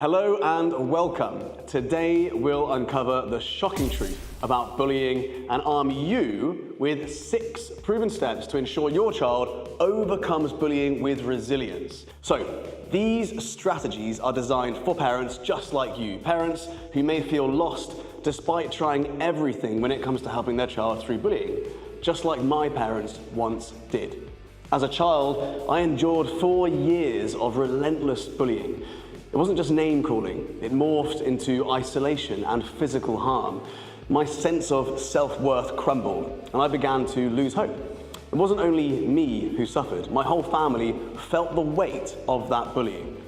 Hello and welcome. Today we'll uncover the shocking truth about bullying and arm you with 6 proven steps to ensure your child overcomes bullying with resilience. So, these strategies are designed for parents just like you, parents who may feel lost despite trying everything when it comes to helping their child through bullying, just like my parents once did. As a child, I endured 4 years of relentless bullying. It wasn't just name calling, it morphed into isolation and physical harm. My sense of self-worth crumbled and I began to lose hope. It wasn't only me who suffered, my whole family felt the weight of that bullying.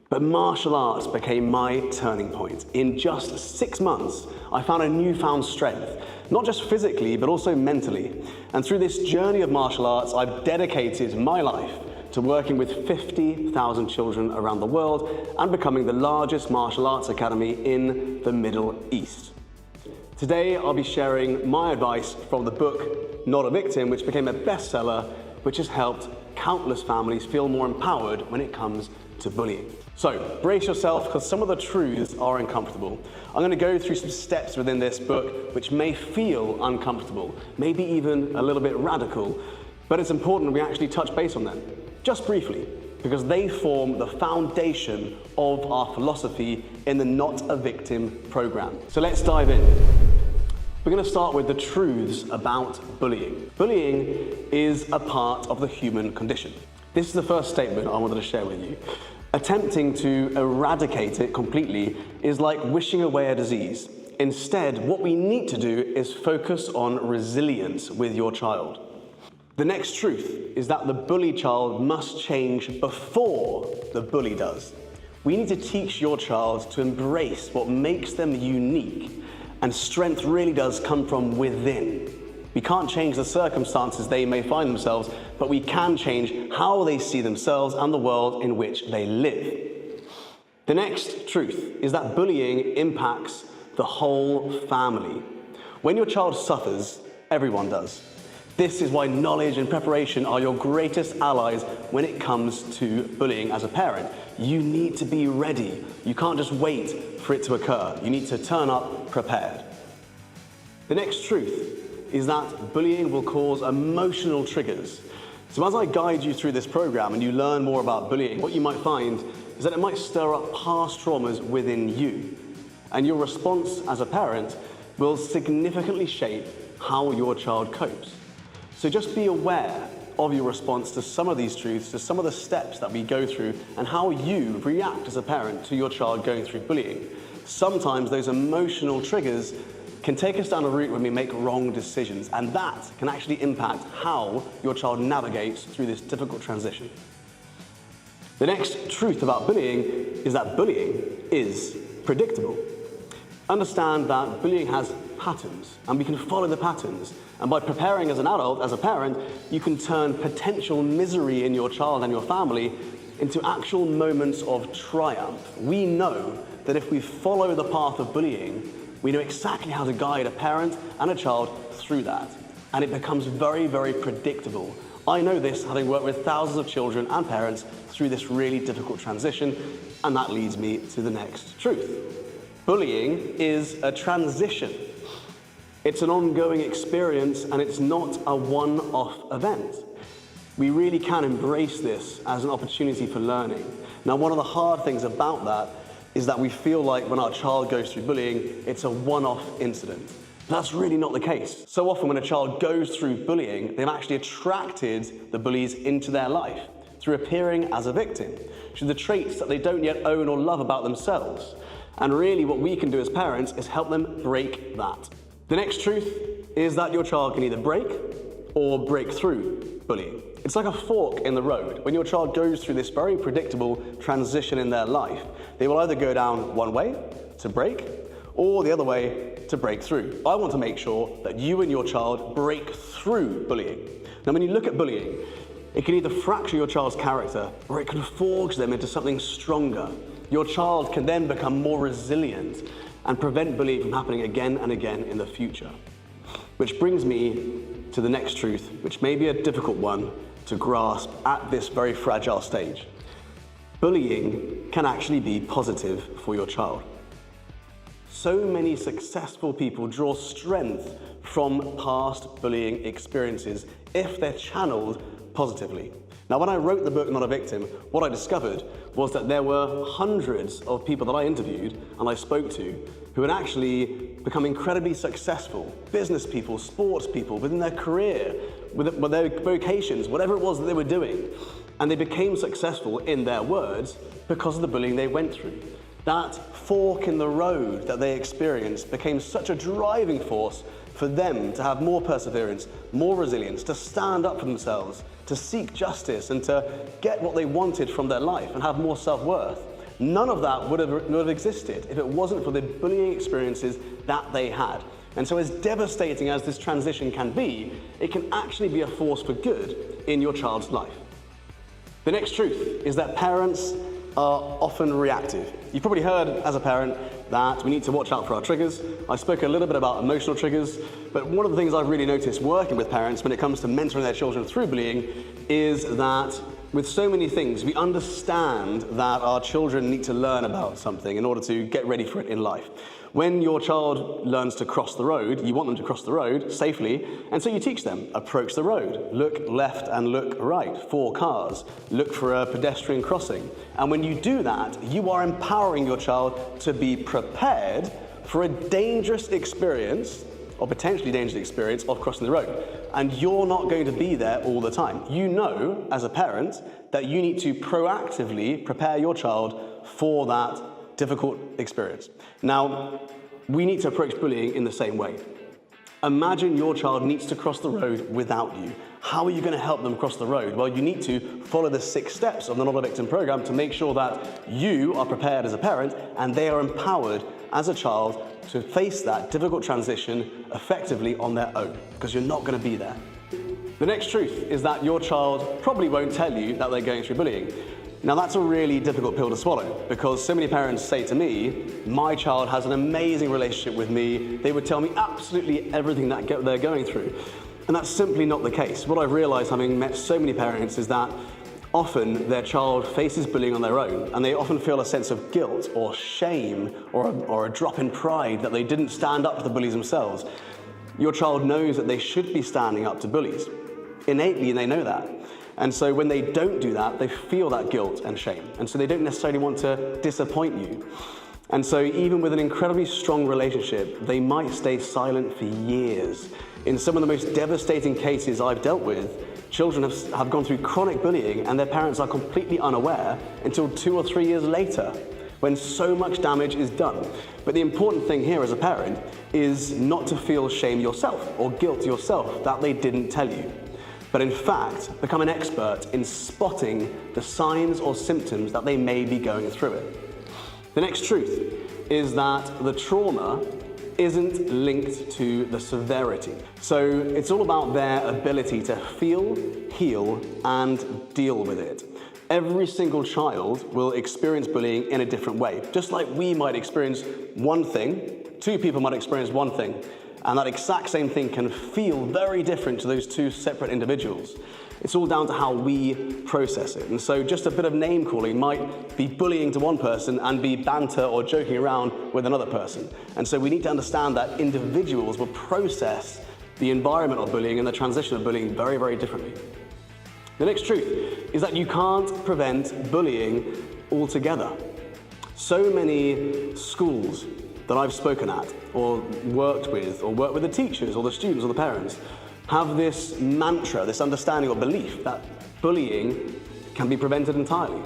But martial arts became my turning point. In just 6 months, I found a newfound strength, not just physically, but also mentally. And through this journey of martial arts, I've dedicated my life to working with 50,000 children around the world and becoming the largest martial arts academy in the Middle East. Today, I'll be sharing my advice from the book, Not a Victim, which became a bestseller, which has helped countless families feel more empowered when it comes to bullying. So, brace yourself, because some of the truths are uncomfortable. I'm going to go through some steps within this book which may feel uncomfortable, maybe even a little bit radical, but it's important we actually touch base on them. Just briefly, because they form the foundation of our philosophy in the Not a Victim program. So let's dive in. We're going to start with the truths about bullying. Bullying is a part of the human condition. This is the first statement I wanted to share with you. Attempting to eradicate it completely is like wishing away a disease. Instead, what we need to do is focus on resilience with your child. The next truth is that the bullied child must change before the bully does. We need to teach your child to embrace what makes them unique, and strength really does come from within. We can't change the circumstances they may find themselves, but we can change how they see themselves and the world in which they live. The next truth is that bullying impacts the whole family. When your child suffers, everyone does. This is why knowledge and preparation are your greatest allies when it comes to bullying as a parent. You need to be ready. You can't just wait for it to occur. You need to turn up prepared. The next truth is that bullying will cause emotional triggers. So as I guide you through this program and you learn more about bullying, what you might find is that it might stir up past traumas within you. And your response as a parent will significantly shape how your child copes. So just be aware of your response to some of these truths, to some of the steps that we go through, and how you react as a parent to your child going through bullying. Sometimes those emotional triggers can take us down a route when we make wrong decisions, and that can actually impact how your child navigates through this difficult transition. The next truth about bullying is that bullying is predictable. Understand that bullying has patterns, and we can follow the patterns. And by preparing as an adult, as a parent, you can turn potential misery in your child and your family into actual moments of triumph. We know that if we follow the path of bullying, we know exactly how to guide a parent and a child through that. And it becomes very, very predictable. I know this, having worked with thousands of children and parents through this really difficult transition, and that leads me to the next truth. Bullying is a transition. It's an ongoing experience, and it's not a one-off event. We really can embrace this as an opportunity for learning. Now, one of the hard things about that is that we feel like when our child goes through bullying, it's a one-off incident. That's really not the case. So often when a child goes through bullying, they've actually attracted the bullies into their life through appearing as a victim, through the traits that they don't yet own or love about themselves. And really what we can do as parents is help them break that. The next truth is that your child can either break or break through bullying. It's like a fork in the road. When your child goes through this very predictable transition in their life, they will either go down one way to break or the other way to break through. I want to make sure that you and your child break through bullying. Now, when you look at bullying, it can either fracture your child's character or it can forge them into something stronger. Your child can then become more resilient and prevent bullying from happening again and again in the future. Which brings me to the next truth, which may be a difficult one to grasp at this very fragile stage. Bullying can actually be positive for your child. So many successful people draw strength from past bullying experiences if they're channeled positively. Now, when I wrote the book, Not a Victim, what I discovered was that there were hundreds of people that I interviewed and I spoke to who had actually become incredibly successful, business people, sports people, within their career, with their vocations, whatever it was that they were doing. And they became successful in their words because of the bullying they went through. That fork in the road that they experienced became such a driving force for them to have more perseverance, more resilience, to stand up for themselves, to seek justice and to get what they wanted from their life and have more self-worth. None of that would have existed if it wasn't for the bullying experiences that they had. And so as devastating as this transition can be, it can actually be a force for good in your child's life. The next truth is that parents are often reactive. You've probably heard as a parent that we need to watch out for our triggers. I spoke a little bit about emotional triggers, but one of the things I've really noticed working with parents when it comes to mentoring their children through bullying is that with so many things, we understand that our children need to learn about something in order to get ready for it in life. When your child learns to cross the road, you want them to cross the road safely, and so you teach them, approach the road, look left and look right for cars, look for a pedestrian crossing. And when you do that, you are empowering your child to be prepared for a dangerous experience, or potentially dangerous experience, of crossing the road. And you're not going to be there all the time. You know, as a parent, that you need to proactively prepare your child for that difficult experience. Now, we need to approach bullying in the same way. Imagine your child needs to cross the road without you. How are you going to help them cross the road? Well, you need to follow the 6 steps of the Not a Victim program to make sure that you are prepared as a parent and they are empowered as a child to face that difficult transition effectively on their own, because you're not going to be there. The next truth is that your child probably won't tell you that they're going through bullying. Now, that's a really difficult pill to swallow, because so many parents say to me, my child has an amazing relationship with me. They would tell me absolutely everything that they're going through. And that's simply not the case. What I've realized, having met so many parents, is that often their child faces bullying on their own, and they often feel a sense of guilt or shame or a drop in pride that they didn't stand up to the bullies themselves. Your child knows that they should be standing up to bullies. Innately, they know that. And so when they don't do that, they feel that guilt and shame. And so they don't necessarily want to disappoint you. And so even with an incredibly strong relationship, they might stay silent for years. In some of the most devastating cases I've dealt with, children have gone through chronic bullying and their parents are completely unaware until 2 or 3 years later, when so much damage is done. But the important thing here as a parent is not to feel shame yourself or guilt yourself that they didn't tell you, but in fact, become an expert in spotting the signs or symptoms that they may be going through it. The next truth is that the trauma isn't linked to the severity. So it's all about their ability to feel, heal, and deal with it. Every single child will experience bullying in a different way. Just like we might experience one thing, 2 people might experience one thing, and that exact same thing can feel very different to those 2 separate individuals. It's all down to how we process it. And so just a bit of name calling might be bullying to one person and be banter or joking around with another person. And so we need to understand that individuals will process the environment of bullying and the transition of bullying very, very differently. The next truth is that you can't prevent bullying altogether. So many schools that I've spoken at or worked with the teachers or the students or the parents have this mantra, this understanding or belief that bullying can be prevented entirely.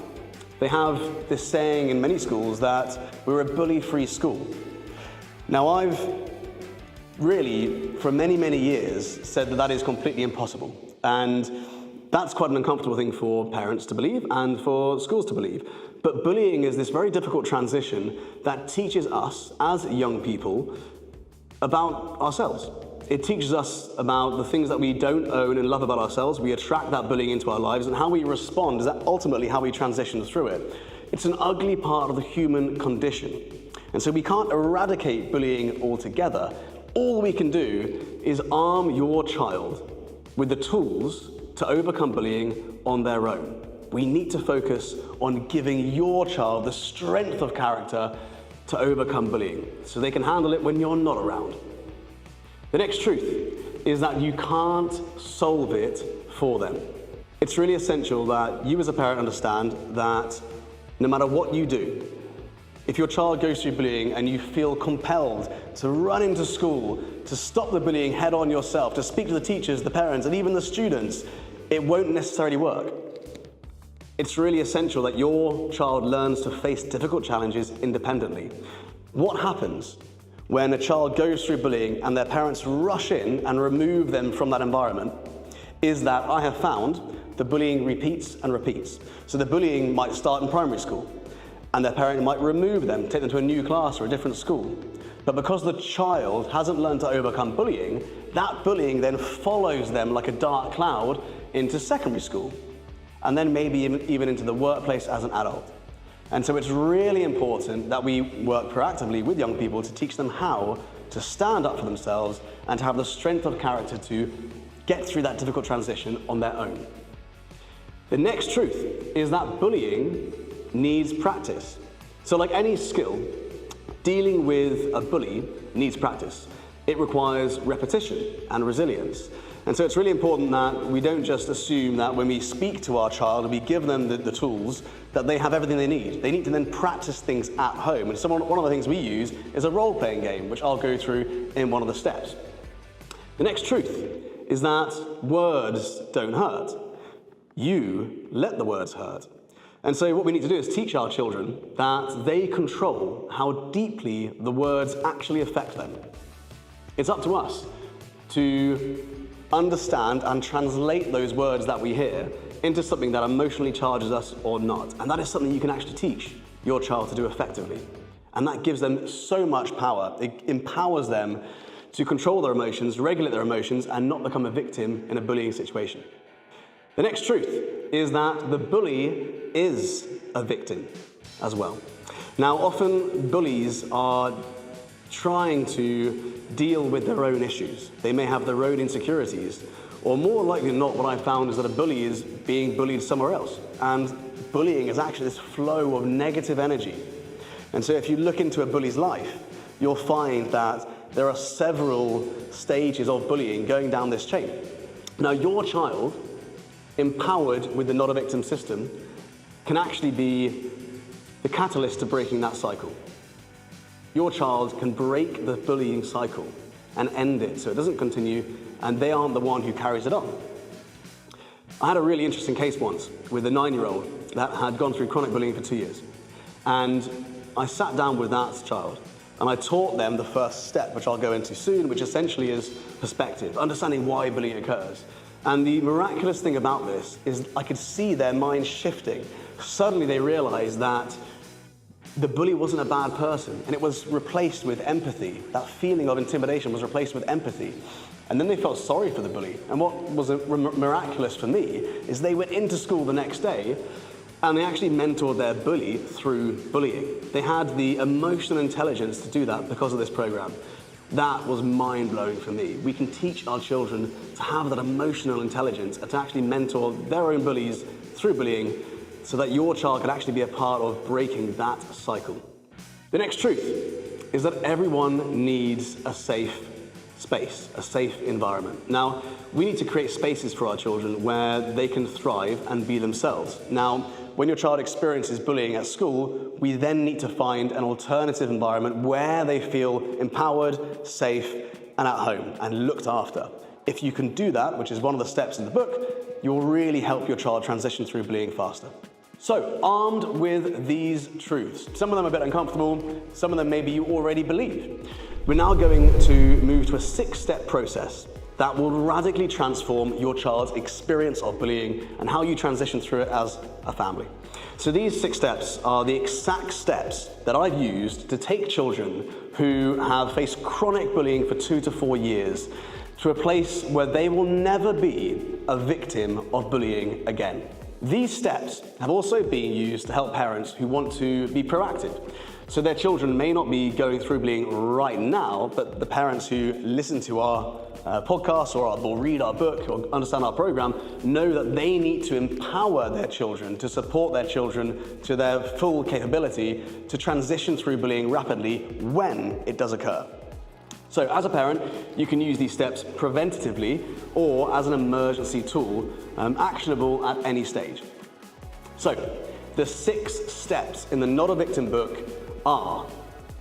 They have this saying in many schools that we're a bully-free school. Now, I've really, for many, many years, said that that is completely impossible. And that's quite an uncomfortable thing for parents to believe and for schools to believe. But bullying is this very difficult transition that teaches us as young people about ourselves. It teaches us about the things that we don't own and love about ourselves. We attract that bullying into our lives, and how we respond is ultimately how we transition through it. It's an ugly part of the human condition. And so we can't eradicate bullying altogether. All we can do is arm your child with the tools to overcome bullying on their own. we need to focus on giving your child the strength of character to overcome bullying, so they can handle it when you're not around. The next truth is that you can't solve it for them. It's really essential that you as a parent understand that no matter what you do, if your child goes through bullying and you feel compelled to run into school, to stop the bullying head on yourself, to speak to the teachers, the parents, and even the students, it won't necessarily work. It's really essential that your child learns to face difficult challenges independently. What happens when a child goes through bullying and their parents rush in and remove them from that environment is that I have found the bullying repeats and repeats. So the bullying might start in primary school, and their parent might remove them, take them to a new class or a different school. But because the child hasn't learned to overcome bullying, that bullying then follows them like a dark cloud into secondary school, and then maybe even into the workplace as an adult. And so it's really important that we work proactively with young people to teach them how to stand up for themselves and to have the strength of character to get through that difficult transition on their own. The next truth is that bullying needs practice. So like any skill, dealing with a bully needs practice. It requires repetition and resilience. And so it's really important that we don't just assume that when we speak to our child and we give them the tools, that they have everything they need. They need to then practice things at home. And so one of the things we use is a role-playing game, which I'll go through in one of the steps. The next truth is that words don't hurt. You let the words hurt. And so what we need to do is teach our children that they control how deeply the words actually affect them. It's up to us to understand and translate those words that we hear into something that emotionally charges us or not. And that is something you can actually teach your child to do effectively. And that gives them so much power. It empowers them to control their emotions, regulate their emotions, and not become a victim in a bullying situation. The next truth is that the bully is a victim as well. Now, often bullies are trying to deal with their own issues. They may have their own insecurities, or more likely than not, what I found is that a bully is being bullied somewhere else. And bullying is actually this flow of negative energy. And so if you look into a bully's life, you'll find that there are several stages of bullying going down this chain. Now, your child, empowered with the not a victim system, can actually be the catalyst to breaking that cycle. Your child can break the bullying cycle and end it so it doesn't continue, and they aren't the one who carries it on. I had a really interesting case once with a 9-year-old that had gone through chronic bullying for 2 years. And I sat down with that child and I taught them the first step, which I'll go into soon, which essentially is perspective, understanding why bullying occurs. And the miraculous thing about this is I could see their minds shifting. Suddenly they realized that the bully wasn't a bad person, and it was replaced with empathy. That feeling of intimidation was replaced with empathy. And then they felt sorry for the bully. And what was miraculous for me is they went into school the next day and they actually mentored their bully through bullying. They had the emotional intelligence to do that because of this program. That was mind-blowing for me. We can teach our children to have that emotional intelligence and to actually mentor their own bullies through bullying so that your child can actually be a part of breaking that cycle. The next truth is that everyone needs a safe space, a safe environment. Now, we need to create spaces for our children where they can thrive and be themselves. Now, when your child experiences bullying at school, we then need to find an alternative environment where they feel empowered, safe, and at home, and looked after. If you can do that, which is one of the steps in the book, you'll really help your child transition through bullying faster. So, armed with these truths, some of them are a bit uncomfortable, some of them maybe you already believe. We're now going to move to a 6-step process that will radically transform your child's experience of bullying and how you transition through it as a family. So these 6 steps are the exact steps that I've used to take children who have faced chronic bullying for 2 to 4 years to a place where they will never be a victim of bullying again. These steps have also been used to help parents who want to be proactive. So their children may not be going through bullying right now, but the parents who listen to our podcast or will read our book or understand our program know that they need to empower their children, to support their children to their full capability to transition through bullying rapidly when it does occur. So as a parent, you can use these steps preventatively or as an emergency tool, actionable at any stage. So the 6 steps in the Not a Victim book are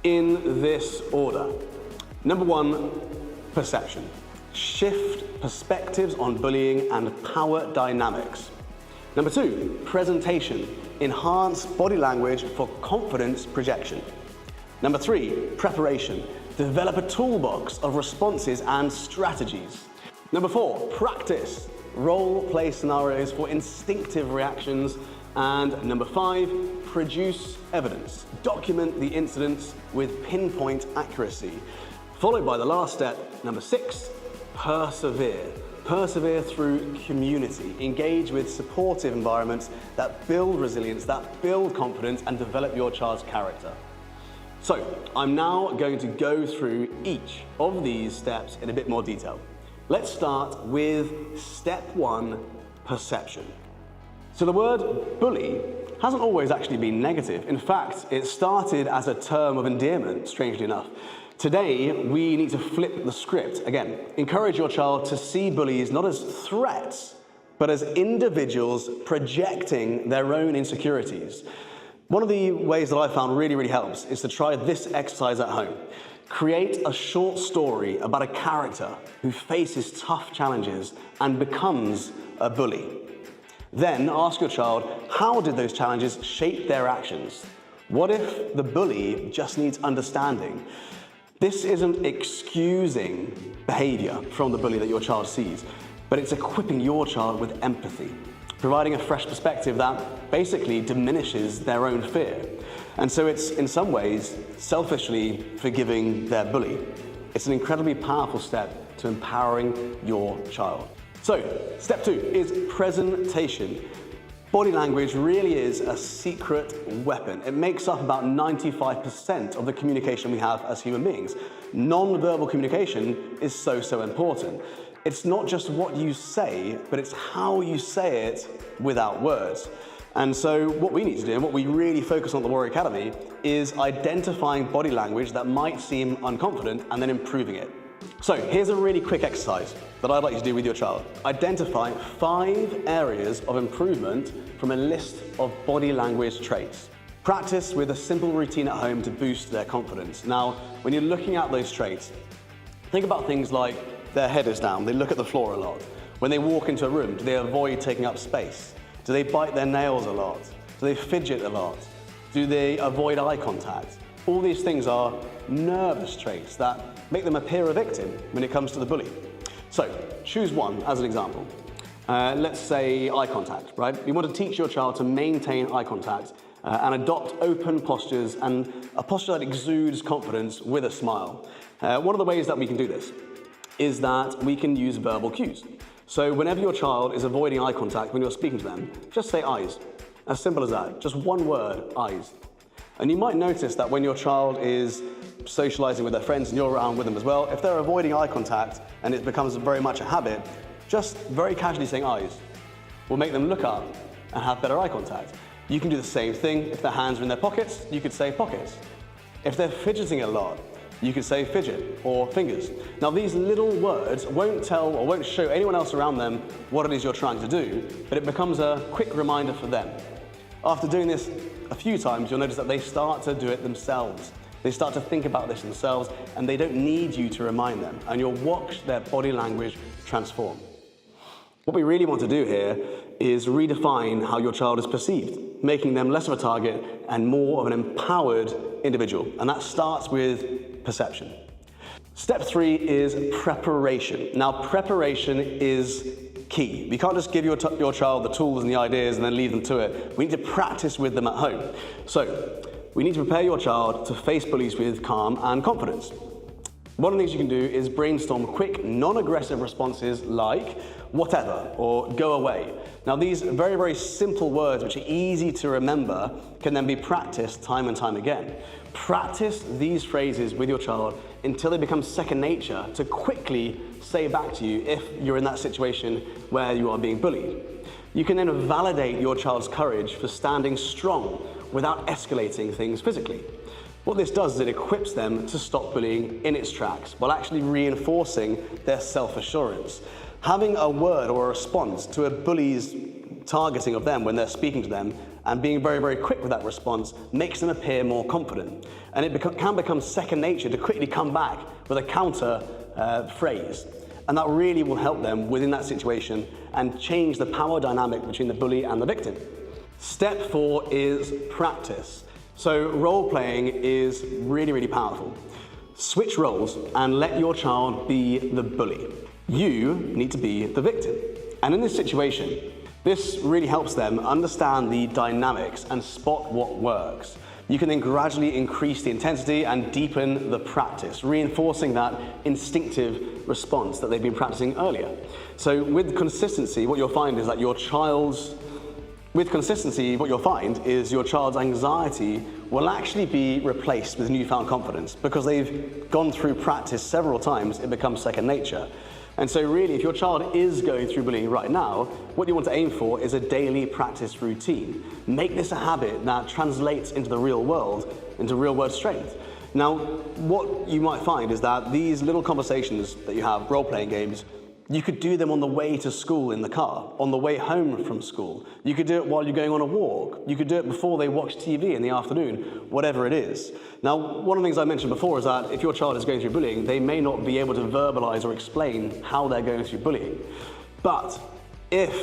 in this order. Number 1, perception. Shift perspectives on bullying and power dynamics. Number 2, presentation. Enhance body language for confidence projection. Number 3, preparation. Develop a toolbox of responses and strategies. Number 4, practice. Role play scenarios for instinctive reactions. And number 5, produce evidence. Document the incidents with pinpoint accuracy. Followed by the last step, number 6, persevere. Persevere through community. Engage with supportive environments that build resilience, that build confidence, and develop your child's character. So, I'm now going to go through each of these steps in a bit more detail. Let's start with step 1, perception. So the word bully hasn't always actually been negative. In fact, it started as a term of endearment, strangely enough. Today, we need to flip the script. Again, encourage your child to see bullies not as threats, but as individuals projecting their own insecurities. One of the ways that I found really helps is to try this exercise at home. Create a short story about a character who faces tough challenges and becomes a bully. Then ask your child, how did those challenges shape their actions? What if the bully just needs understanding? This isn't excusing behavior from the bully that your child sees, but it's equipping your child with empathy, providing a fresh perspective that basically diminishes their own fear. And so it's, in some ways, selfishly forgiving their bully. It's an incredibly powerful step to empowering your child. So, step 2 is presentation. Body language really is a secret weapon. It makes up about 95% of the communication we have as human beings. Non-verbal communication is so important. It's not just what you say, but it's how you say it without words. And so what we need to do, and what we really focus on at the Warrior Academy, is identifying body language that might seem unconfident and then improving it. So here's a really quick exercise that I'd like you to do with your child. Identify 5 areas of improvement from a list of body language traits. Practice with a simple routine at home to boost their confidence. Now, when you're looking at those traits, think about things like their head is down, they look at the floor a lot. When they walk into a room, do they avoid taking up space? Do they bite their nails a lot? Do they fidget a lot? Do they avoid eye contact? All these things are nervous traits that make them appear a victim when it comes to the bully. So, choose one as an example. Let's say eye contact, right? You want to teach your child to maintain eye contact and adopt open postures and a posture that exudes confidence with a smile. One of the ways that we can do this is that we can use verbal cues. So whenever your child is avoiding eye contact when you're speaking to them, just say eyes. As simple as that, just one word, eyes. And you might notice that when your child is socializing with their friends and you're around with them as well, if they're avoiding eye contact and it becomes very much a habit, just very casually saying eyes will make them look up and have better eye contact. You can do the same thing. If their hands are in their pockets, you could say pockets. If they're fidgeting a lot, you could say fidget or fingers. Now these little words won't tell or won't show anyone else around them what it is you're trying to do, but it becomes a quick reminder for them. After doing this a few times, you'll notice that they start to do it themselves. They start to think about this themselves and they don't need you to remind them, and you'll watch their body language transform. What we really want to do here is redefine how your child is perceived, making them less of a target and more of an empowered individual. And that starts with perception. Step 3 is preparation. Now, preparation is key. We can't just give your child the tools and the ideas and then leave them to it. We need to practice with them at home. So, we need to prepare your child to face bullies with calm and confidence. One of the things you can do is brainstorm quick, non-aggressive responses like whatever or go away. Now these very simple words, which are easy to remember, can then be practiced time and time again. Practice these phrases with your child until they become second nature to quickly say back to you if you're in that situation where you are being bullied. You can then validate your child's courage for standing strong without escalating things physically. What this does is it equips them to stop bullying in its tracks while actually reinforcing their self-assurance. Having a word or a response to a bully's targeting of them when they're speaking to them and being very, very quick with that response makes them appear more confident. And it can become second nature to quickly come back with a counter phrase. And that really will help them within that situation and change the power dynamic between the bully and the victim. Step 4 is practice. So role-playing is really, really powerful. Switch roles and let your child be the bully. You need to be the victim. And in this situation, this really helps them understand the dynamics and spot what works. You can then gradually increase the intensity and deepen the practice, reinforcing that instinctive response that they've been practicing earlier. So with consistency, what you'll find is that your child's anxiety will actually be replaced with newfound confidence because they've gone through practice several times. It becomes second nature. And so really, if your child is going through bullying right now, what you want to aim for is a daily practice routine. Make this a habit that translates into the real world, into real-world strength. Now, what you might find is that these little conversations that you have, role-playing games, you could do them on the way to school in the car, on the way home from school. You could do it while you're going on a walk. You could do it before they watch TV in the afternoon, whatever it is. Now, one of the things I mentioned before is that if your child is going through bullying, they may not be able to verbalize or explain how they're going through bullying. But if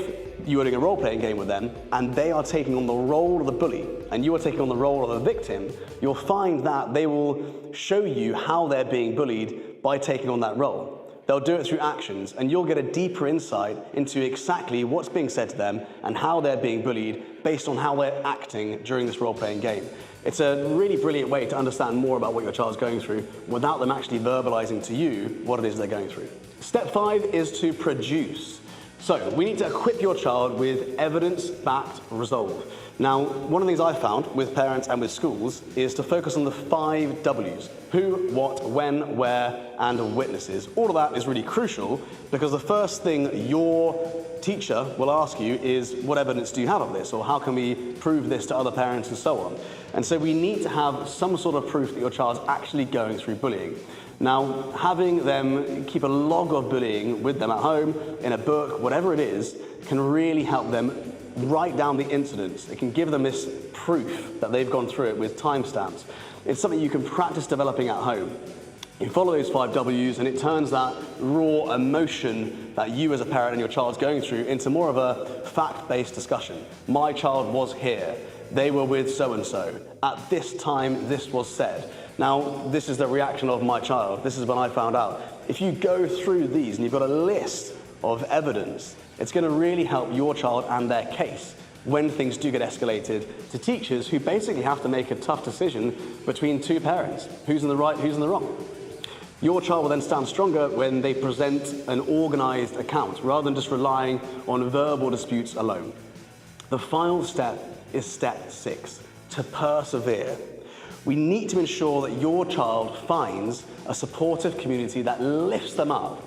you are doing a role-playing game with them and they are taking on the role of the bully and you are taking on the role of the victim, you'll find that they will show you how they're being bullied by taking on that role. They'll do it through actions, and you'll get a deeper insight into exactly what's being said to them and how they're being bullied based on how they're acting during this role-playing game. It's a really brilliant way to understand more about what your child's going through without them actually verbalizing to you what it is they're going through. Step 5 is to produce. So we need to equip your child with evidence-backed resolve. Now, one of the things I've found with parents and with schools is to focus on the 5 W's. Who, what, when, where, and witnesses. All of that is really crucial because the first thing your teacher will ask you is, what evidence do you have of this? Or how can we prove this to other parents and so on? And so we need to have some sort of proof that your child's actually going through bullying. Now, having them keep a log of bullying with them at home, in a book, whatever it is, can really help them write down the incidents. It can give them this proof that they've gone through it with timestamps. It's something you can practice developing at home. You follow those 5 W's and it turns that raw emotion that you as a parent and your child's going through into more of a fact-based discussion. My child was here. They were with so-and-so. At this time, this was said. Now, this is the reaction of my child. This is when I found out. If you go through these and you've got a list of evidence, it's going to really help your child and their case when things do get escalated to teachers who basically have to make a tough decision between 2 parents. Who's in the right, who's in the wrong? Your child will then stand stronger when they present an organized account rather than just relying on verbal disputes alone. The final step is step 6, to persevere. We need to ensure that your child finds a supportive community that lifts them up.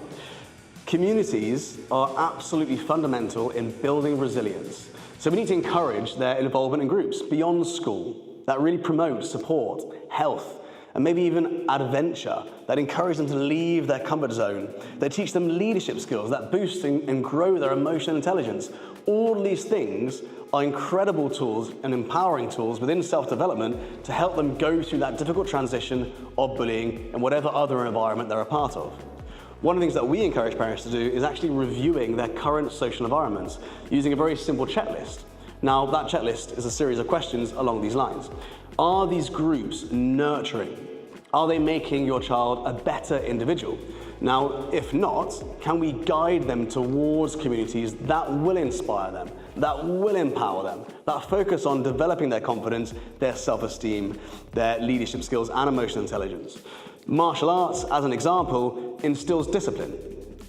Communities are absolutely fundamental in building resilience. So we need to encourage their involvement in groups beyond school that really promote support, health, and maybe even adventure, that encourage them to leave their comfort zone. They teach them leadership skills that boost and grow their emotional intelligence. All of these things are incredible tools and empowering tools within self-development to help them go through that difficult transition of bullying and whatever other environment they're a part of. One of the things that we encourage parents to do is actually reviewing their current social environments using a very simple checklist. Now, that checklist is a series of questions along these lines. Are these groups nurturing? Are they making your child a better individual? Now, if not, can we guide them towards communities that will inspire them, that will empower them, that focus on developing their confidence, their self-esteem, their leadership skills, and emotional intelligence? Martial arts, as an example, instills discipline.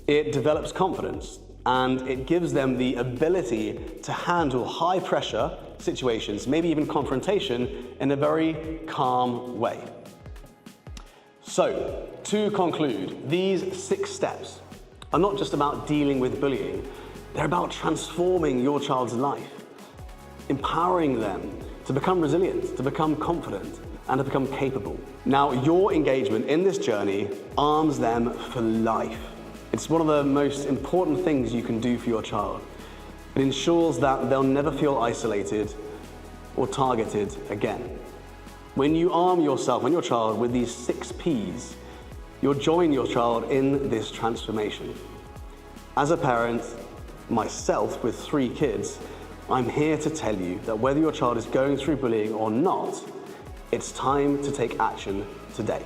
It develops confidence, and it gives them the ability to handle high pressure, situations, maybe even confrontation, in a very calm way. So, to conclude, these 6 steps are not just about dealing with bullying, they're about transforming your child's life, empowering them to become resilient, to become confident, and to become capable. Now, your engagement in this journey arms them for life. It's one of the most important things you can do for your child. It ensures that they'll never feel isolated or targeted again. When you arm yourself and your child with these 6 Ps, you'll join your child in this transformation. As a parent, myself with 3 kids, I'm here to tell you that whether your child is going through bullying or not, it's time to take action today.